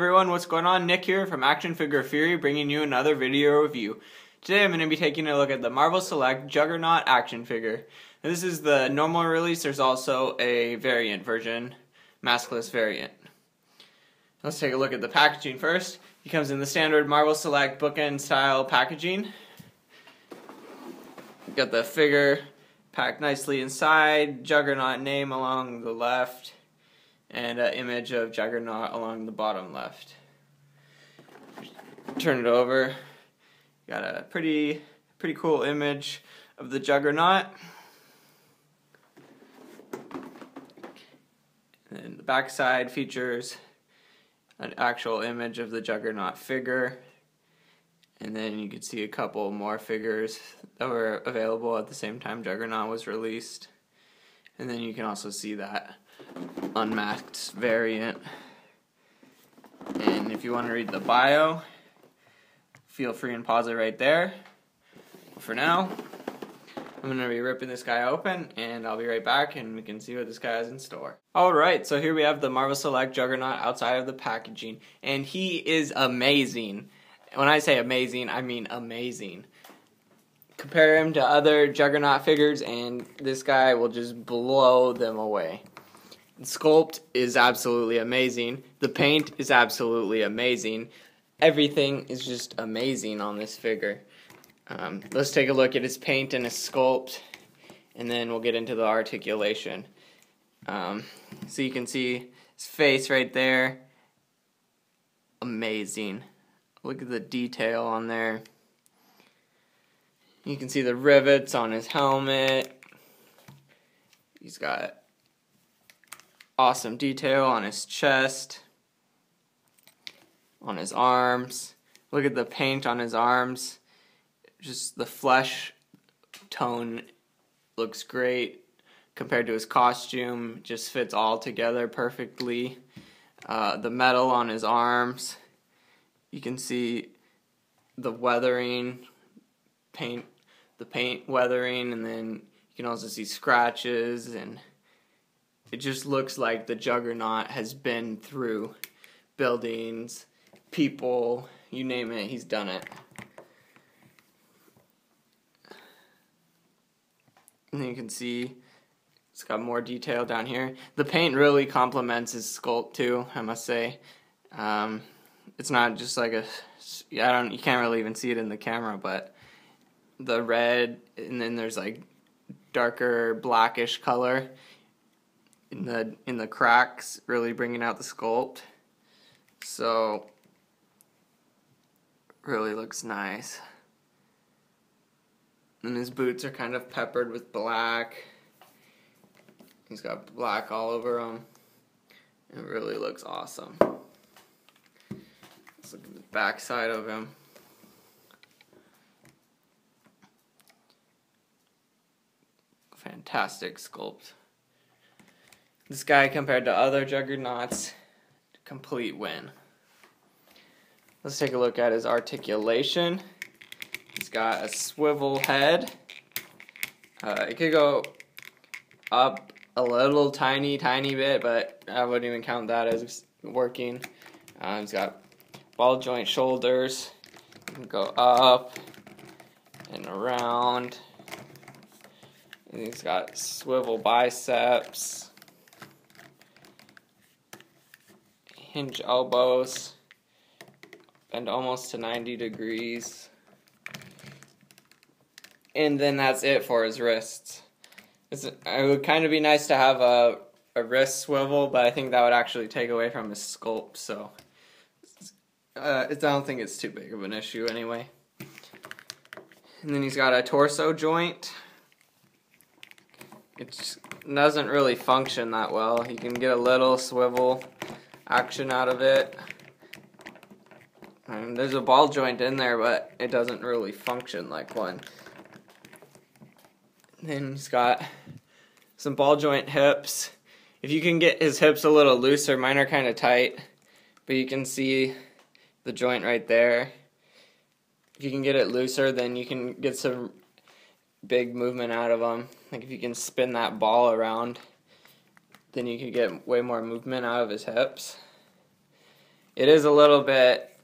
everyone, what's going on? Nick here from Action Figure Fury, bringing you another video review. Today I'm going to be taking a look at the Marvel Select Juggernaut action figure. Now, this is the normal release. There's also a variant version, maskless variant. Let's take a look at the packaging first. It comes in the standard Marvel Select bookend style packaging. Got the figure packed nicely inside, Juggernaut name along the left, and an image of Juggernaut along the bottom left. Turn it over. Got a pretty cool image of the Juggernaut. And the back side features an actual image of the Juggernaut figure. And then you can see a couple more figures that were available at the same time Juggernaut was released. And then you can also see that unmasked variant. And if you want to read the bio, feel free and pause it right there. But for now, I'm going to be ripping this guy open, and I'll be right back and we can see what this guy has in store. Alright, so here we have the Marvel Select Juggernaut outside of the packaging, and he is amazing. When I say amazing, I mean amazing. Compare him to other Juggernaut figures and this guy will just blow them away. The sculpt is absolutely amazing. The paint is absolutely amazing. Everything is just amazing on this figure. Let's take a look at his paint and his sculpt, and then we'll get into the articulation. So you can see his face right there. Amazing. Look at the detail on there. You can see the rivets on his helmet. He's got awesome detail on his chest, on his arms. Look at the paint on his arms. Just the flesh tone looks great compared to his costume. Just fits all together perfectly. The metal on his arms. You can see the weathering, the paint weathering, and then you can also see scratches, and it just looks like the Juggernaut has been through buildings, people, you name it, he's done it. And then you can see it's got more detail down here. The paint really complements his sculpt too, I must say. It's not just like you can't really even see it in the camera, but the red, and then there's like darker blackish color in the cracks, really bringing out the sculpt. So really looks nice. And his boots are kind of peppered with black. He's got black all over him. It really looks awesome. Let's look at the back side of him. Fantastic sculpt. This guy, compared to other Juggernauts, complete win. Let's take a look at his articulation. He's got a swivel head. It could go up a little tiny bit, but I wouldn't even count that as working. He's got ball joint shoulders. You can go up and around. And he's got swivel biceps, hinge elbows, bend almost to 90 degrees. And then that's it for his wrists. It would kind of be nice to have a wrist swivel, but I think that would actually take away from his sculpt, so I don't think it's too big of an issue anyway. And then he's got a torso joint. It just doesn't really function that well. You can get a little swivel action out of it. And there's a ball joint in there, but it doesn't really function like one. Then he's got some ball joint hips. If you can get his hips a little looser, mine are kind of tight, but you can see the joint right there. If you can get it looser, then you can get some big movement out of them. Like if you can spin that ball around, then you could get way more movement out of his hips. It is a little bit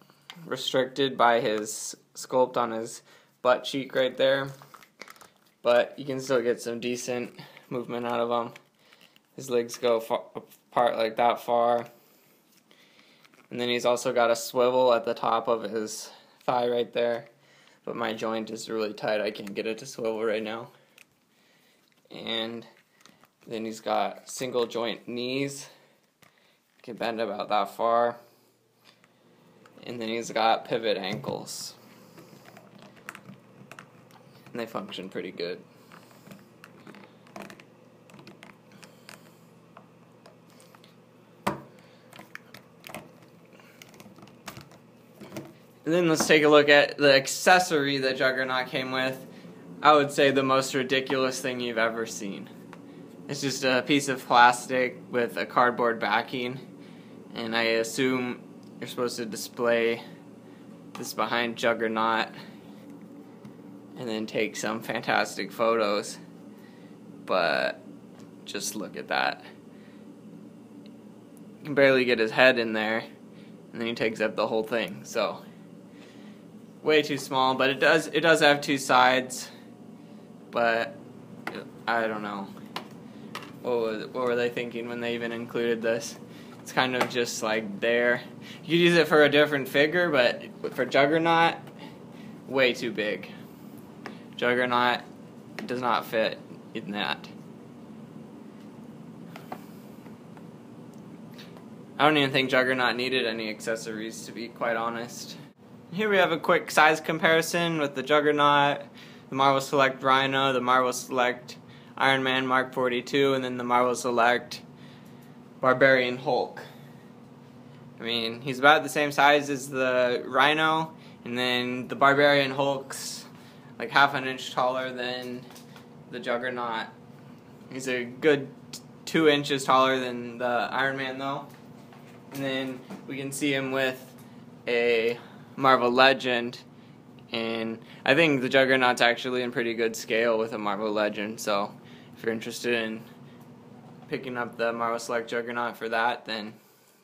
restricted by his sculpt on his butt cheek right there, but you can still get some decent movement out of him. His legs go apart like that far. And then he's also got a swivel at the top of his thigh right there. But my joint is really tight. I can't get it to swivel right now. And then he's got single joint knees. Can bend about that far. And then he's got pivot ankles. And they function pretty good. And then let's take a look at the accessory that Juggernaut came with. I would say the most ridiculous thing you've ever seen. It's just a piece of plastic with a cardboard backing, and I assume you're supposed to display this behind Juggernaut and then take some fantastic photos. But just look at that. You can barely get his head in there, and then he takes up the whole thing. So way too small, but it does have two sides, but I don't know. What were they thinking when they even included this? It's kind of just like there. You could use it for a different figure, but for Juggernaut, way too big. Juggernaut does not fit in that. I don't even think Juggernaut needed any accessories, to be quite honest. Here we have a quick size comparison with the Juggernaut, the Marvel Select Rhino, the Marvel Select Iron Man Mark 42, and then the Marvel Select Barbarian Hulk. I mean, he's about the same size as the Rhino, and then the Barbarian Hulk's like half an inch taller than the Juggernaut. He's a good 2 inches taller than the Iron Man though. And then we can see him with a Marvel Legend, and I think the Juggernaut's actually in pretty good scale with a Marvel Legend, so if you're interested in picking up the Marvel Select Juggernaut for that, then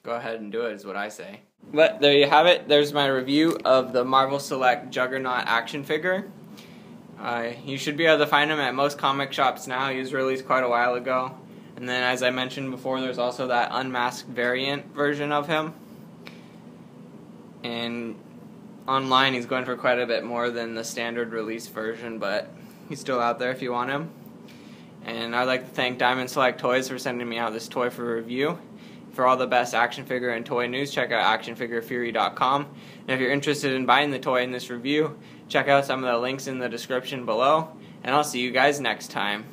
go ahead and do it, is what I say. But there you have it. There's my review of the Marvel Select Juggernaut action figure. You should be able to find him at most comic shops now. He was released quite a while ago. And then, as I mentioned before, there's also that unmasked variant version of him. And online he's going for quite a bit more than the standard release version, but he's still out there if you want him. And I'd like to thank Diamond Select Toys for sending me out this toy for review. For all the best action figure and toy news, check out actionfigurefury.com. And if you're interested in buying the toy in this review, check out some of the links in the description below. And I'll see you guys next time.